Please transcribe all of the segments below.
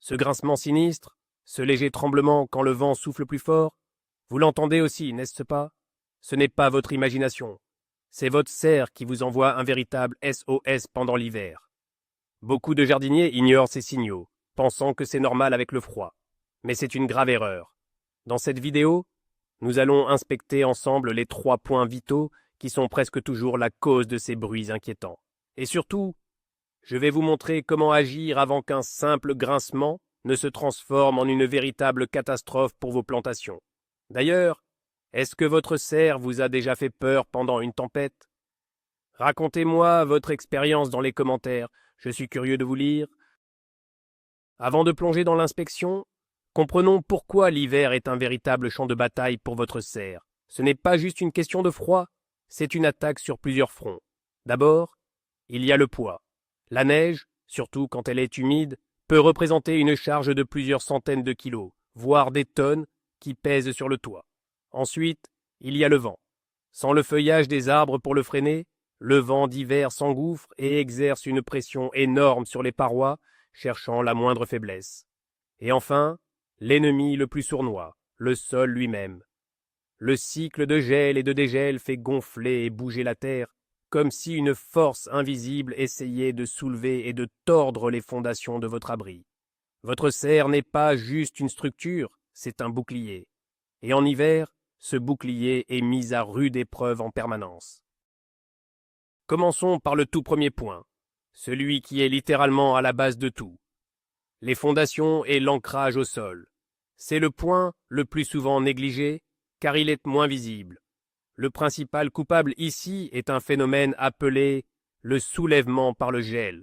Ce grincement sinistre, ce léger tremblement quand le vent souffle plus fort, vous l'entendez aussi, n'est-ce pas? Ce n'est pas votre imagination. C'est votre serre qui vous envoie un véritable SOS pendant l'hiver. Beaucoup de jardiniers ignorent ces signaux, pensant que c'est normal avec le froid. Mais c'est une grave erreur. Dans cette vidéo, nous allons inspecter ensemble les 3 points vitaux qui sont presque toujours la cause de ces bruits inquiétants. Et surtout, je vais vous montrer comment agir avant qu'un simple grincement ne se transforme en une véritable catastrophe pour vos plantations. D'ailleurs, est-ce que votre serre vous a déjà fait peur pendant une tempête? Racontez-moi votre expérience dans les commentaires, je suis curieux de vous lire. Avant de plonger dans l'inspection, comprenons pourquoi l'hiver est un véritable champ de bataille pour votre serre. Ce n'est pas juste une question de froid, c'est une attaque sur plusieurs fronts. D'abord, il y a le poids. La neige, surtout quand elle est humide, peut représenter une charge de plusieurs centaines de kilos, voire des tonnes, qui pèsent sur le toit. Ensuite, il y a le vent. Sans le feuillage des arbres pour le freiner, le vent d'hiver s'engouffre et exerce une pression énorme sur les parois, cherchant la moindre faiblesse. Et enfin, l'ennemi le plus sournois, le sol lui-même. Le cycle de gel et de dégel fait gonfler et bouger la terre, comme si une force invisible essayait de soulever et de tordre les fondations de votre abri. Votre serre n'est pas juste une structure, c'est un bouclier. Et en hiver, ce bouclier est mis à rude épreuve en permanence. Commençons par le tout premier point, celui qui est littéralement à la base de tout. Les fondations et l'ancrage au sol. C'est le point le plus souvent négligé, car il est moins visible. Le principal coupable ici est un phénomène appelé le soulèvement par le gel.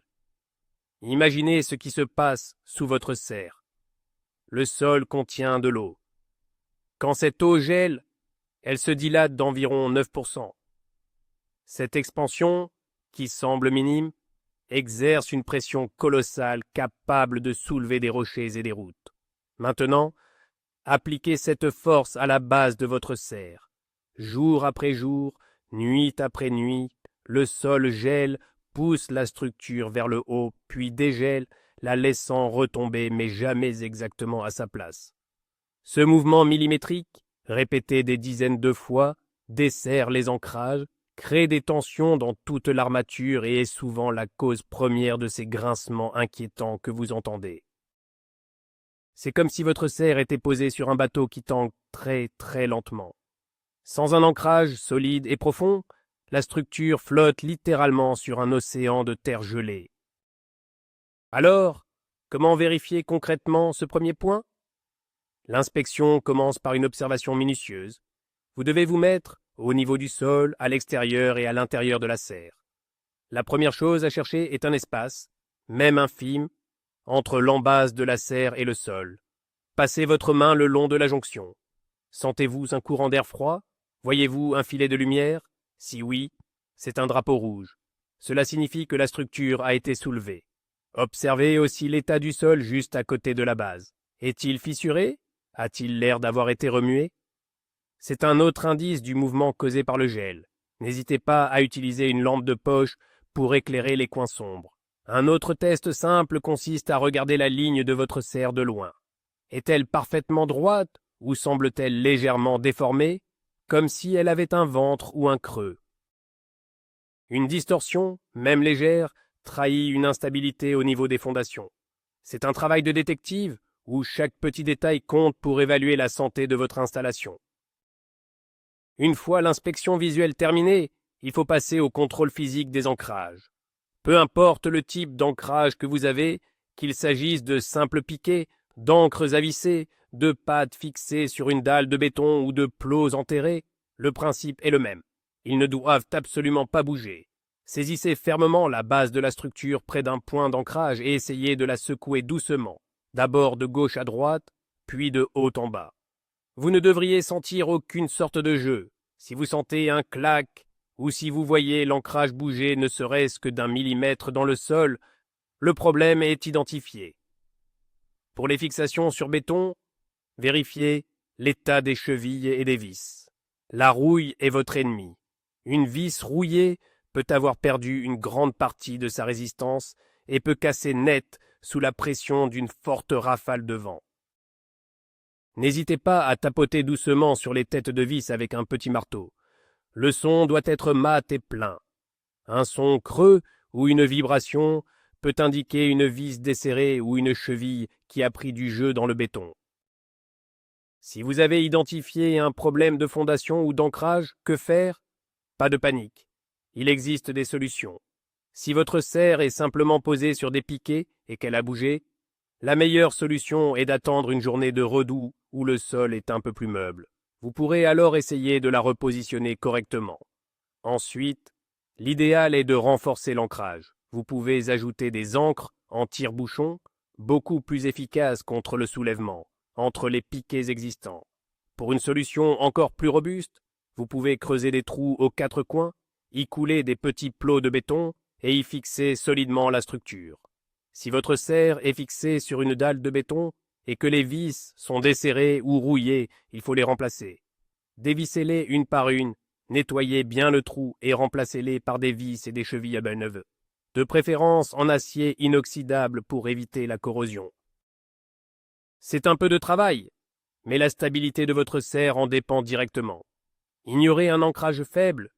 Imaginez ce qui se passe sous votre serre. Le sol contient de l'eau. Quand cette eau gèle, elle se dilate d'environ 9%. Cette expansion, qui semble minime, exerce une pression colossale capable de soulever des rochers et des routes. Maintenant, appliquez cette force à la base de votre serre. Jour après jour, nuit après nuit, le sol gèle, pousse la structure vers le haut, puis dégèle, la laissant retomber mais jamais exactement à sa place. Ce mouvement millimétrique, répété des dizaines de fois, desserre les ancrages, crée des tensions dans toute l'armature et est souvent la cause première de ces grincements inquiétants que vous entendez. C'est comme si votre serre était posée sur un bateau qui tangue très très lentement. Sans un ancrage solide et profond, la structure flotte littéralement sur un océan de terre gelée. Alors, comment vérifier concrètement ce premier point? L'inspection commence par une observation minutieuse. Vous devez vous mettre au niveau du sol, à l'extérieur et à l'intérieur de la serre. La première chose à chercher est un espace, même infime, entre l'embase de la serre et le sol. Passez votre main le long de la jonction. Sentez-vous un courant d'air froid? Voyez-vous un filet de lumière? Si oui, c'est un drapeau rouge. Cela signifie que la structure a été soulevée. Observez aussi l'état du sol juste à côté de la base. Est-il fissuré? A-t-il l'air d'avoir été remué? C'est un autre indice du mouvement causé par le gel. N'hésitez pas à utiliser une lampe de poche pour éclairer les coins sombres. Un autre test simple consiste à regarder la ligne de votre serre de loin. Est-elle parfaitement droite ou semble-t-elle légèrement déformée, comme si elle avait un ventre ou un creux? Une distorsion, même légère, trahit une instabilité au niveau des fondations. C'est un travail de détective où chaque petit détail compte pour évaluer la santé de votre installation. Une fois l'inspection visuelle terminée, il faut passer au contrôle physique des ancrages. Peu importe le type d'ancrage que vous avez, qu'il s'agisse de simples piquets, d'ancres à visser, de pattes fixées sur une dalle de béton ou de plots enterrés, le principe est le même. Ils ne doivent absolument pas bouger. Saisissez fermement la base de la structure près d'un point d'ancrage et essayez de la secouer doucement, d'abord de gauche à droite, puis de haut en bas. Vous ne devriez sentir aucune sorte de jeu. Si vous sentez un clac, ou si vous voyez l'ancrage bouger ne serait-ce que d'1 millimètre dans le sol, le problème est identifié. Pour les fixations sur béton, vérifiez l'état des chevilles et des vis. La rouille est votre ennemi. Une vis rouillée peut avoir perdu une grande partie de sa résistance et peut casser net sous la pression d'une forte rafale de vent. N'hésitez pas à tapoter doucement sur les têtes de vis avec un petit marteau. Le son doit être mat et plein. Un son creux ou une vibration peut indiquer une vis desserrée ou une cheville qui a pris du jeu dans le béton. Si vous avez identifié un problème de fondation ou d'ancrage, que faire? Pas de panique. Il existe des solutions. Si votre serre est simplement posée sur des piquets et qu'elle a bougé, la meilleure solution est d'attendre une journée de redoux où le sol est un peu plus meuble. Vous pourrez alors essayer de la repositionner correctement. Ensuite, l'idéal est de renforcer l'ancrage. Vous pouvez ajouter des ancres en tire-bouchon, beaucoup plus efficaces contre le soulèvement, entre les piquets existants. Pour une solution encore plus robuste, vous pouvez creuser des trous aux 4 coins, y couler des petits plots de béton et y fixer solidement la structure. Si votre serre est fixée sur une dalle de béton et que les vis sont desserrées ou rouillées, il faut les remplacer. Dévissez-les une par une, nettoyez bien le trou et remplacez-les par des vis et des chevilles à neuf, de préférence en acier inoxydable pour éviter la corrosion. C'est un peu de travail, mais la stabilité de votre serre en dépend directement. Ignorer un ancrage faible,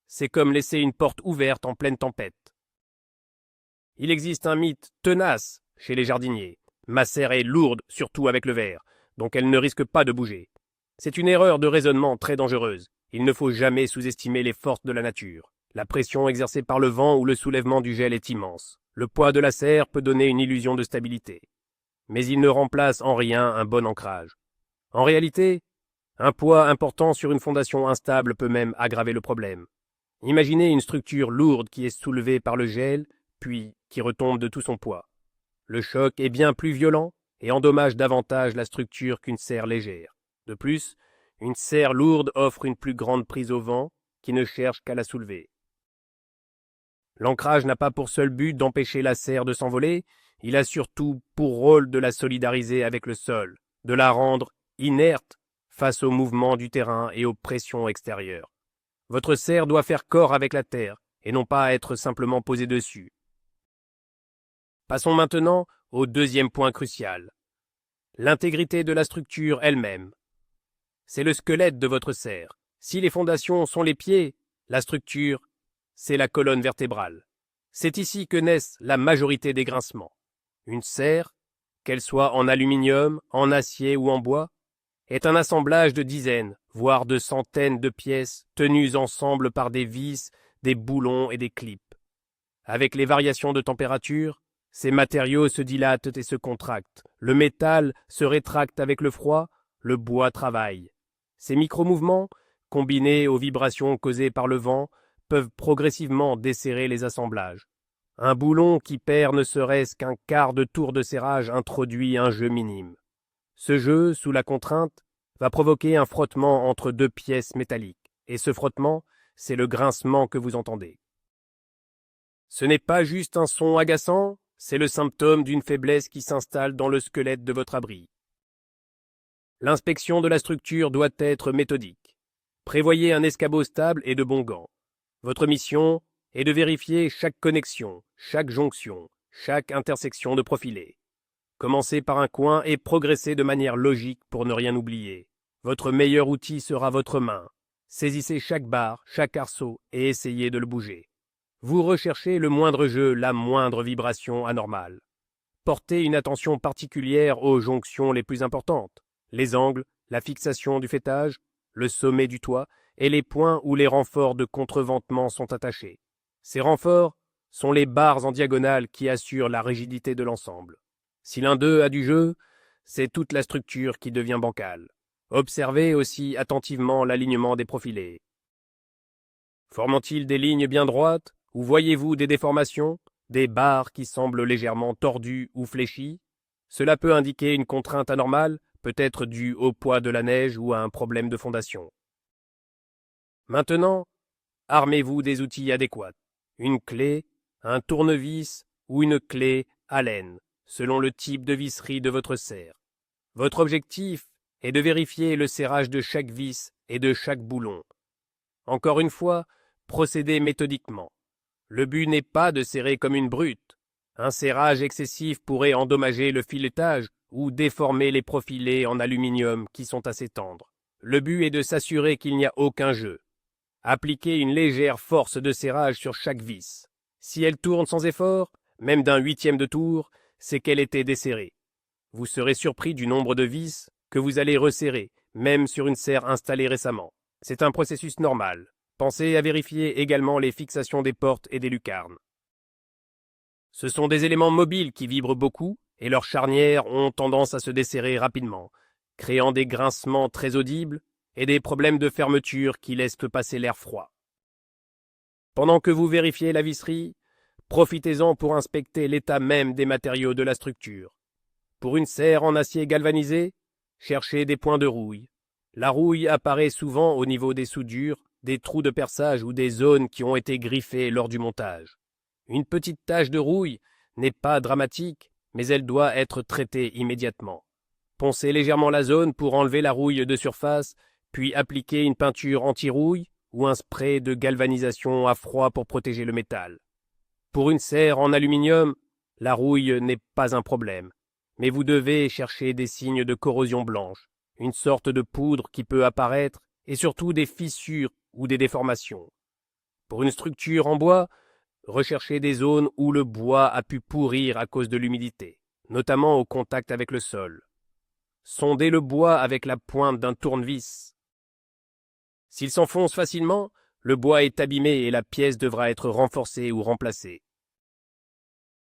c'est comme laisser une porte ouverte en pleine tempête. Il existe un mythe tenace chez les jardiniers. Ma serre est lourde, surtout avec le verre, donc elle ne risque pas de bouger. C'est une erreur de raisonnement très dangereuse. Il ne faut jamais sous-estimer les forces de la nature. La pression exercée par le vent ou le soulèvement du gel est immense. Le poids de la serre peut donner une illusion de stabilité. Mais il ne remplace en rien un bon ancrage. En réalité, un poids important sur une fondation instable peut même aggraver le problème. Imaginez une structure lourde qui est soulevée par le gel, puis qui retombe de tout son poids. Le choc est bien plus violent et endommage davantage la structure qu'une serre légère. De plus, une serre lourde offre une plus grande prise au vent qui ne cherche qu'à la soulever. L'ancrage n'a pas pour seul but d'empêcher la serre de s'envoler, il a surtout pour rôle de la solidariser avec le sol, de la rendre inerte face aux mouvements du terrain et aux pressions extérieures. Votre serre doit faire corps avec la terre et non pas être simplement posée dessus. Passons maintenant au deuxième point crucial. L'intégrité de la structure elle-même. C'est le squelette de votre serre. Si les fondations sont les pieds, la structure, c'est la colonne vertébrale. C'est ici que naissent la majorité des grincements. Une serre, qu'elle soit en aluminium, en acier ou en bois, est un assemblage de dizaines, voire de centaines de pièces tenues ensemble par des vis, des boulons et des clips. Avec les variations de température, ces matériaux se dilatent et se contractent. Le métal se rétracte avec le froid, le bois travaille. Ces micro-mouvements, combinés aux vibrations causées par le vent, peuvent progressivement desserrer les assemblages. Un boulon qui perd ne serait-ce qu'un quart de tour de serrage introduit un jeu minime. Ce jeu, sous la contrainte, va provoquer un frottement entre deux pièces métalliques. Et ce frottement, c'est le grincement que vous entendez. Ce n'est pas juste un son agaçant, c'est le symptôme d'une faiblesse qui s'installe dans le squelette de votre abri. L'inspection de la structure doit être méthodique. Prévoyez un escabeau stable et de bons gants. Votre mission est de vérifier chaque connexion, chaque jonction, chaque intersection de profilés. Commencez par un coin et progressez de manière logique pour ne rien oublier. Votre meilleur outil sera votre main. Saisissez chaque barre, chaque arceau et essayez de le bouger. Vous recherchez le moindre jeu, la moindre vibration anormale. Portez une attention particulière aux jonctions les plus importantes, les angles, la fixation du faîtage, le sommet du toit et les points où les renforts de contreventement sont attachés. Ces renforts sont les barres en diagonale qui assurent la rigidité de l'ensemble. Si l'un d'eux a du jeu, c'est toute la structure qui devient bancale. Observez aussi attentivement l'alignement des profilés. Forment-ils des lignes bien droites ou voyez-vous des déformations, des barres qui semblent légèrement tordues ou fléchies? Cela peut indiquer une contrainte anormale, peut-être due au poids de la neige ou à un problème de fondation. Maintenant, armez-vous des outils adéquats. Une clé, un tournevis ou une clé Allen, selon le type de visserie de votre serre. Votre objectif est de vérifier le serrage de chaque vis et de chaque boulon. Encore une fois, procédez méthodiquement. Le but n'est pas de serrer comme une brute, Un serrage excessif pourrait endommager le filetage ou déformer les profilés en aluminium qui sont assez tendres. Le but est de s'assurer qu'il n'y a aucun jeu. Appliquez une légère force de serrage sur chaque vis. Si elle tourne sans effort, même d'un huitième de tour, c'est qu'elle était desserrée. Vous serez surpris du nombre de vis que vous allez resserrer, même sur une serre installée récemment. C'est un processus normal. Pensez à vérifier également les fixations des portes et des lucarnes. Ce sont des éléments mobiles qui vibrent beaucoup et leurs charnières ont tendance à se desserrer rapidement, créant des grincements très audibles et des problèmes de fermeture qui laissent passer l'air froid. Pendant que vous vérifiez la visserie, profitez-en pour inspecter l'état même des matériaux de la structure. Pour une serre en acier galvanisé, cherchez des points de rouille. La rouille apparaît souvent au niveau des soudures, des trous de perçage ou des zones qui ont été griffées lors du montage. Une petite tache de rouille n'est pas dramatique, mais elle doit être traitée immédiatement. Poncez légèrement la zone pour enlever la rouille de surface, puis appliquez une peinture anti-rouille ou un spray de galvanisation à froid pour protéger le métal. Pour une serre en aluminium, la rouille n'est pas un problème, mais vous devez chercher des signes de corrosion blanche, une sorte de poudre qui peut apparaître, et surtout des fissures ou des déformations. Pour une structure en bois, recherchez des zones où le bois a pu pourrir à cause de l'humidité, notamment au contact avec le sol. Sondez le bois avec la pointe d'un tournevis. S'il s'enfonce facilement, le bois est abîmé et la pièce devra être renforcée ou remplacée.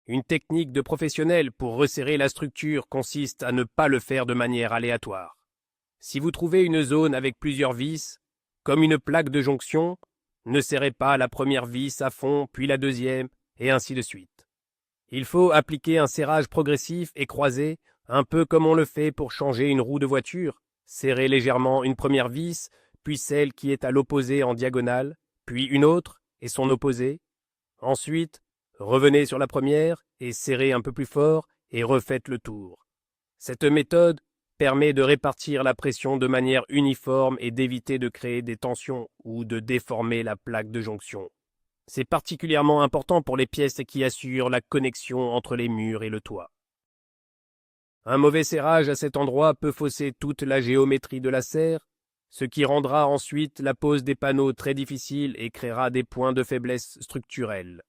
Une technique de professionnel pour resserrer la structure consiste à ne pas le faire de manière aléatoire. Si vous trouvez une zone avec plusieurs vis, comme une plaque de jonction, ne serrez pas la première vis à fond, puis la deuxième, et ainsi de suite. Il faut appliquer un serrage progressif et croisé, un peu comme on le fait pour changer une roue de voiture. Serrez légèrement une première vis, puis celle qui est à l'opposé en diagonale, puis une autre et son opposé. Ensuite, revenez sur la première et serrez un peu plus fort et refaites le tour. Cette méthode permet de répartir la pression de manière uniforme et d'éviter de créer des tensions ou de déformer la plaque de jonction. C'est particulièrement important pour les pièces qui assurent la connexion entre les murs et le toit. Un mauvais serrage à cet endroit peut fausser toute la géométrie de la serre, ce qui rendra ensuite la pose des panneaux très difficile et créera des points de faiblesse structurels.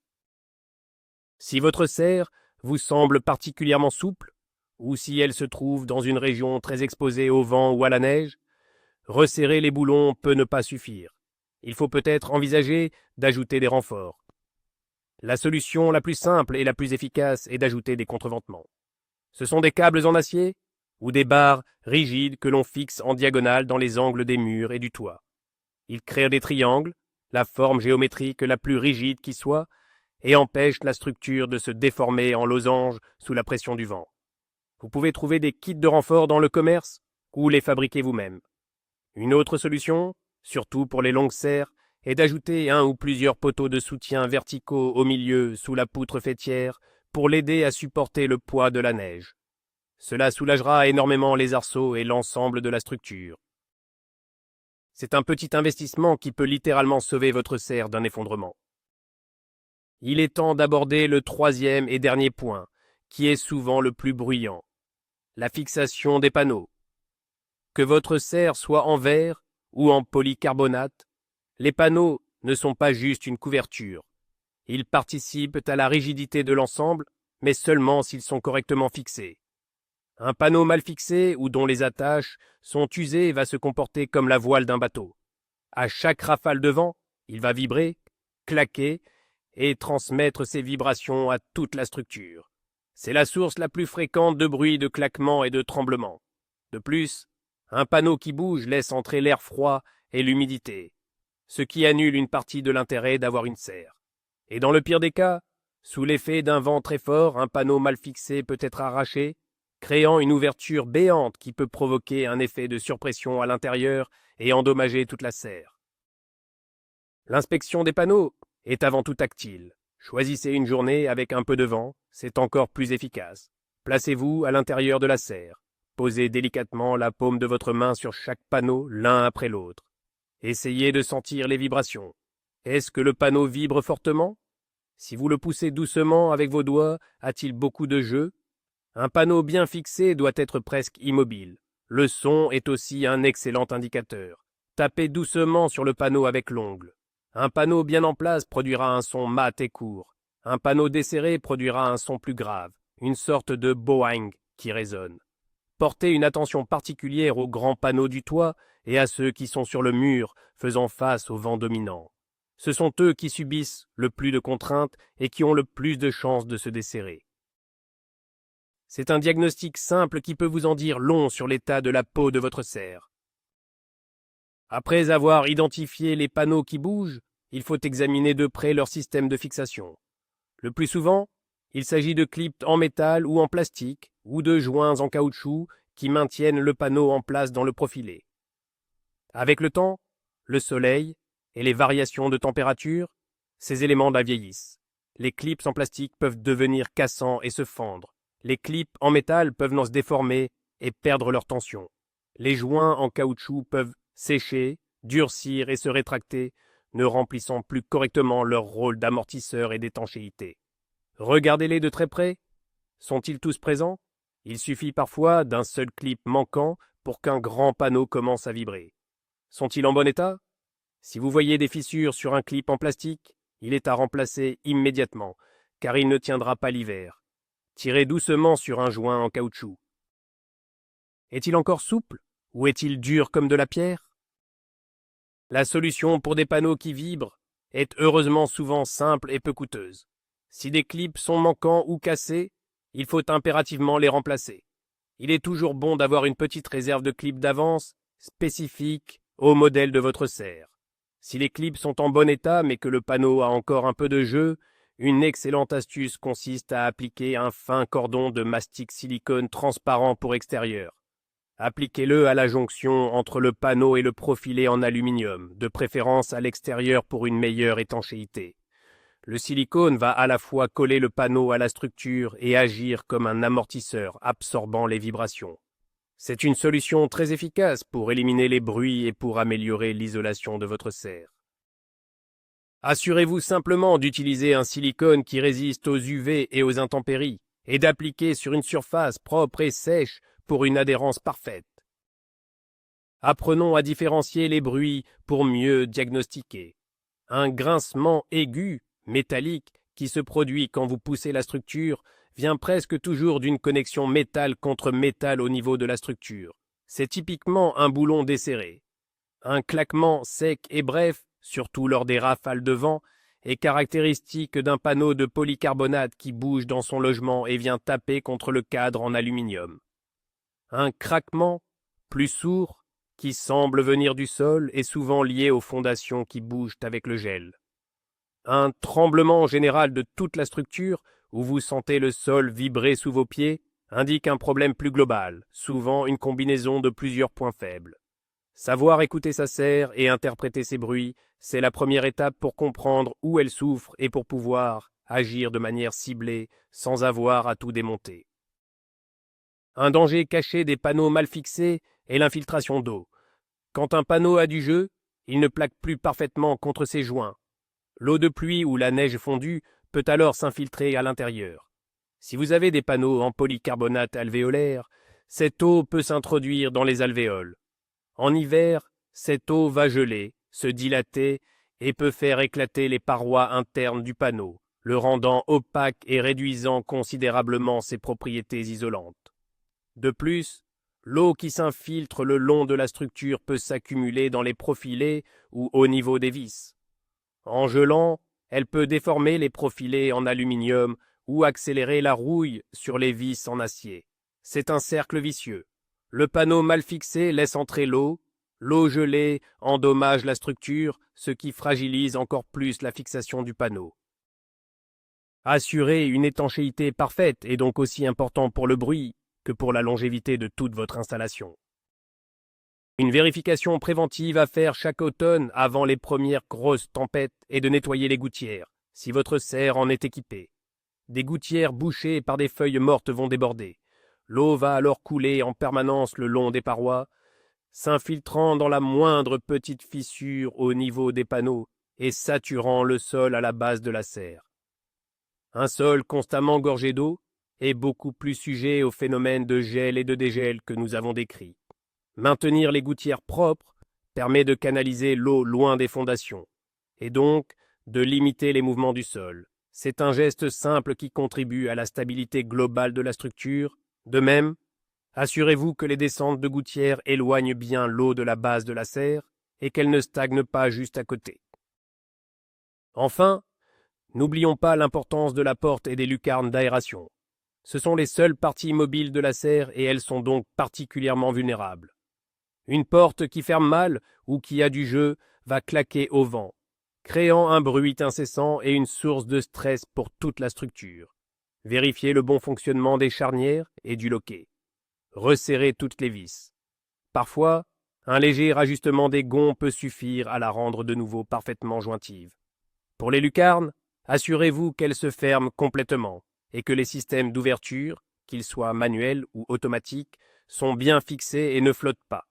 Si votre serre vous semble particulièrement souple, ou si elle se trouve dans une région très exposée au vent ou à la neige, resserrer les boulons peut ne pas suffire. Il faut peut-être envisager d'ajouter des renforts. La solution la plus simple et la plus efficace est d'ajouter des contreventements. Ce sont des câbles en acier ou des barres rigides que l'on fixe en diagonale dans les angles des murs et du toit. Ils créent des triangles, la forme géométrique la plus rigide qui soit, et empêchent la structure de se déformer en losange sous la pression du vent. Vous pouvez trouver des kits de renfort dans le commerce ou les fabriquer vous-même. Une autre solution, surtout pour les longues serres, est d'ajouter un ou plusieurs poteaux de soutien verticaux au milieu sous la poutre faîtière pour l'aider à supporter le poids de la neige. Cela soulagera énormément les arceaux et l'ensemble de la structure. C'est un petit investissement qui peut littéralement sauver votre serre d'un effondrement. Il est temps d'aborder le troisième et dernier point, qui est souvent le plus bruyant. La fixation des panneaux. Que votre serre soit en verre ou en polycarbonate, les panneaux ne sont pas juste une couverture. Ils participent à la rigidité de l'ensemble, mais seulement s'ils sont correctement fixés. Un panneau mal fixé ou dont les attaches sont usées va se comporter comme la voile d'un bateau. À chaque rafale de vent, il va vibrer, claquer et transmettre ses vibrations à toute la structure. C'est la source la plus fréquente de bruit de claquements et de tremblements. De plus, un panneau qui bouge laisse entrer l'air froid et l'humidité, ce qui annule une partie de l'intérêt d'avoir une serre. Et dans le pire des cas, sous l'effet d'un vent très fort, un panneau mal fixé peut être arraché, créant une ouverture béante qui peut provoquer un effet de surpression à l'intérieur et endommager toute la serre. L'inspection des panneaux est avant tout tactile. Choisissez une journée avec un peu de vent, c'est encore plus efficace. Placez-vous à l'intérieur de la serre. Posez délicatement la paume de votre main sur chaque panneau l'un après l'autre. Essayez de sentir les vibrations. Est-ce que le panneau vibre fortement? Si vous le poussez doucement avec vos doigts, a-t-il beaucoup de jeu? Un panneau bien fixé doit être presque immobile. Le son est aussi un excellent indicateur. Tapez doucement sur le panneau avec l'ongle. Un panneau bien en place produira un son mat et court. Un panneau desserré produira un son plus grave, une sorte de boing qui résonne. Portez une attention particulière aux grands panneaux du toit et à ceux qui sont sur le mur, faisant face au vent dominant. Ce sont eux qui subissent le plus de contraintes et qui ont le plus de chances de se desserrer. C'est un diagnostic simple qui peut vous en dire long sur l'état de la peau de votre serre. Après avoir identifié les panneaux qui bougent, il faut examiner de près leur système de fixation. Le plus souvent, il s'agit de clips en métal ou en plastique, ou de joints en caoutchouc qui maintiennent le panneau en place dans le profilé. Avec le temps, le soleil et les variations de température, ces éléments la vieillissent. Les clips en plastique peuvent devenir cassants et se fendre. Les clips en métal peuvent se déformer et perdre leur tension. Les joints en caoutchouc peuvent sécher, durcir et se rétracter, ne remplissant plus correctement leur rôle d'amortisseur et d'étanchéité. Regardez-les de très près. Sont-ils tous présents? Il suffit parfois d'un seul clip manquant pour qu'un grand panneau commence à vibrer. Sont-ils en bon état? Si vous voyez des fissures sur un clip en plastique, il est à remplacer immédiatement, car il ne tiendra pas l'hiver. Tirez doucement sur un joint en caoutchouc. Est-il encore souple ou est-il dur comme de la pierre? La solution pour des panneaux qui vibrent est heureusement souvent simple et peu coûteuse. Si des clips sont manquants ou cassés, il faut impérativement les remplacer. Il est toujours bon d'avoir une petite réserve de clips d'avance, spécifique au modèle de votre serre. Si les clips sont en bon état mais que le panneau a encore un peu de jeu, une excellente astuce consiste à appliquer un fin cordon de mastic silicone transparent pour extérieur. Appliquez-le à la jonction entre le panneau et le profilé en aluminium, de préférence à l'extérieur pour une meilleure étanchéité. Le silicone va à la fois coller le panneau à la structure et agir comme un amortisseur absorbant les vibrations. C'est une solution très efficace pour éliminer les bruits et pour améliorer l'isolation de votre serre. Assurez-vous simplement d'utiliser un silicone qui résiste aux UV et aux intempéries et d'appliquer sur une surface propre et sèche pour une adhérence parfaite. Apprenons à différencier les bruits pour mieux diagnostiquer. Un grincement aigu, métallique, qui se produit quand vous poussez la structure, vient presque toujours d'une connexion métal contre métal au niveau de la structure. C'est typiquement un boulon desserré. Un claquement sec et bref, surtout lors des rafales de vent, est caractéristique d'un panneau de polycarbonate qui bouge dans son logement et vient taper contre le cadre en aluminium. Un craquement, plus sourd, qui semble venir du sol est souvent lié aux fondations qui bougent avec le gel. Un tremblement général de toute la structure, où vous sentez le sol vibrer sous vos pieds, indique un problème plus global, souvent une combinaison de plusieurs points faibles. Savoir écouter sa serre et interpréter ses bruits, c'est la première étape pour comprendre où elle souffre et pour pouvoir agir de manière ciblée sans avoir à tout démonter. Un danger caché des panneaux mal fixés est l'infiltration d'eau. Quand un panneau a du jeu, il ne plaque plus parfaitement contre ses joints. L'eau de pluie ou la neige fondue peut alors s'infiltrer à l'intérieur. Si vous avez des panneaux en polycarbonate alvéolaire, cette eau peut s'introduire dans les alvéoles. En hiver, cette eau va geler, se dilater et peut faire éclater les parois internes du panneau, le rendant opaque et réduisant considérablement ses propriétés isolantes. De plus, l'eau qui s'infiltre le long de la structure peut s'accumuler dans les profilés ou au niveau des vis. En gelant, elle peut déformer les profilés en aluminium ou accélérer la rouille sur les vis en acier. C'est un cercle vicieux. Le panneau mal fixé laisse entrer l'eau gelée endommage la structure, ce qui fragilise encore plus la fixation du panneau. Assurer une étanchéité parfaite est donc aussi important pour le bruit que pour la longévité de toute votre installation. Une vérification préventive à faire chaque automne avant les premières grosses tempêtes est de nettoyer les gouttières, si votre serre en est équipée. Des gouttières bouchées par des feuilles mortes vont déborder. L'eau va alors couler en permanence le long des parois, s'infiltrant dans la moindre petite fissure au niveau des panneaux et saturant le sol à la base de la serre. Un sol constamment gorgé d'eau est beaucoup plus sujet aux phénomènes de gel et de dégel que nous avons décrits. Maintenir les gouttières propres permet de canaliser l'eau loin des fondations, et donc de limiter les mouvements du sol. C'est un geste simple qui contribue à la stabilité globale de la structure. De même, assurez-vous que les descentes de gouttières éloignent bien l'eau de la base de la serre et qu'elle ne stagne pas juste à côté. Enfin, n'oublions pas l'importance de la porte et des lucarnes d'aération. Ce sont les seules parties mobiles de la serre et elles sont donc particulièrement vulnérables. Une porte qui ferme mal ou qui a du jeu va claquer au vent, créant un bruit incessant et une source de stress pour toute la structure. Vérifiez le bon fonctionnement des charnières et du loquet. Resserrez toutes les vis. Parfois, un léger rajustement des gonds peut suffire à la rendre de nouveau parfaitement jointive. Pour les lucarnes, assurez-vous qu'elles se ferment complètement et que les systèmes d'ouverture, qu'ils soient manuels ou automatiques, sont bien fixés et ne flottent pas.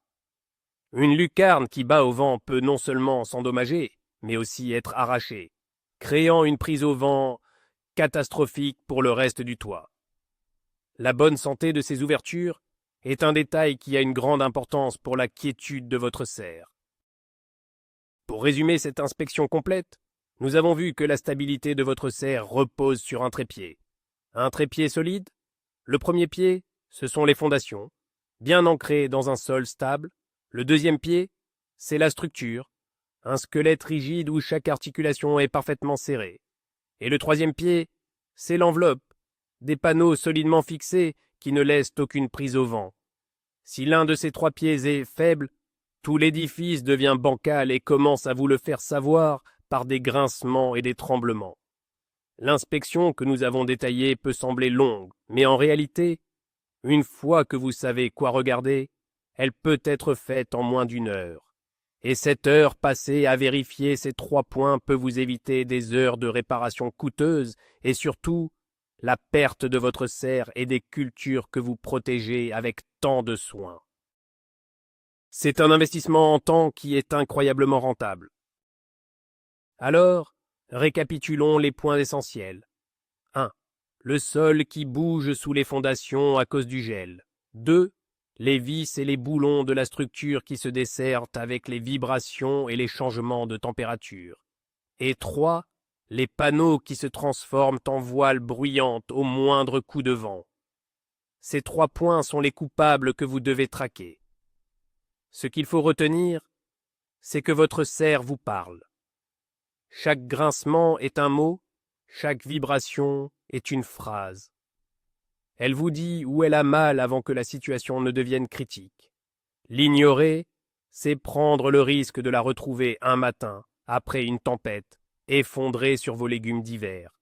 Une lucarne qui bat au vent peut non seulement s'endommager, mais aussi être arrachée, créant une prise au vent catastrophique pour le reste du toit. La bonne santé de ces ouvertures est un détail qui a une grande importance pour la quiétude de votre serre. Pour résumer cette inspection complète, nous avons vu que la stabilité de votre serre repose sur un trépied. Un trépied solide. Le premier pied, ce sont les fondations, bien ancrées dans un sol stable. Le deuxième pied, c'est la structure, un squelette rigide où chaque articulation est parfaitement serrée. Et le troisième pied, c'est l'enveloppe, des panneaux solidement fixés qui ne laissent aucune prise au vent. Si l'un de ces trois pieds est faible, tout l'édifice devient bancal et commence à vous le faire savoir par des grincements et des tremblements. L'inspection que nous avons détaillée peut sembler longue, mais en réalité, une fois que vous savez quoi regarder, elle peut être faite en moins d'une heure. Et cette heure passée à vérifier ces 3 points peut vous éviter des heures de réparation coûteuses et surtout la perte de votre serre et des cultures que vous protégez avec tant de soin. C'est un investissement en temps qui est incroyablement rentable. Alors, récapitulons les points essentiels. 1. Le sol qui bouge sous les fondations à cause du gel. 2. Les vis et les boulons de la structure qui se desserrent avec les vibrations et les changements de température. Et 3. Les panneaux qui se transforment en voiles bruyantes au moindre coup de vent. Ces 3 points sont les coupables que vous devez traquer. Ce qu'il faut retenir, c'est que votre serre vous parle. Chaque grincement est un mot, chaque vibration est une phrase. Elle vous dit où elle a mal avant que la situation ne devienne critique. L'ignorer, c'est prendre le risque de la retrouver un matin, après une tempête, effondrée sur vos légumes d'hiver.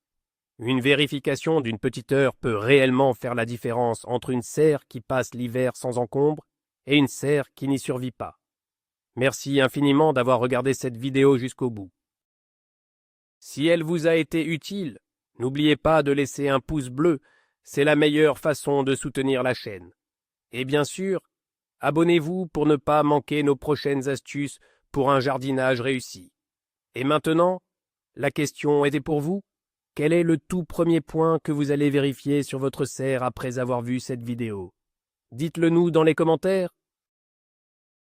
Une vérification d'une petite heure peut réellement faire la différence entre une serre qui passe l'hiver sans encombre et une serre qui n'y survit pas. Merci infiniment d'avoir regardé cette vidéo jusqu'au bout. Si elle vous a été utile, n'oubliez pas de laisser un pouce bleu, c'est la meilleure façon de soutenir la chaîne. Et bien sûr, abonnez-vous pour ne pas manquer nos prochaines astuces pour un jardinage réussi. Et maintenant, la question était pour vous. Quel est le tout premier point que vous allez vérifier sur votre serre après avoir vu cette vidéo? Dites-le nous dans les commentaires.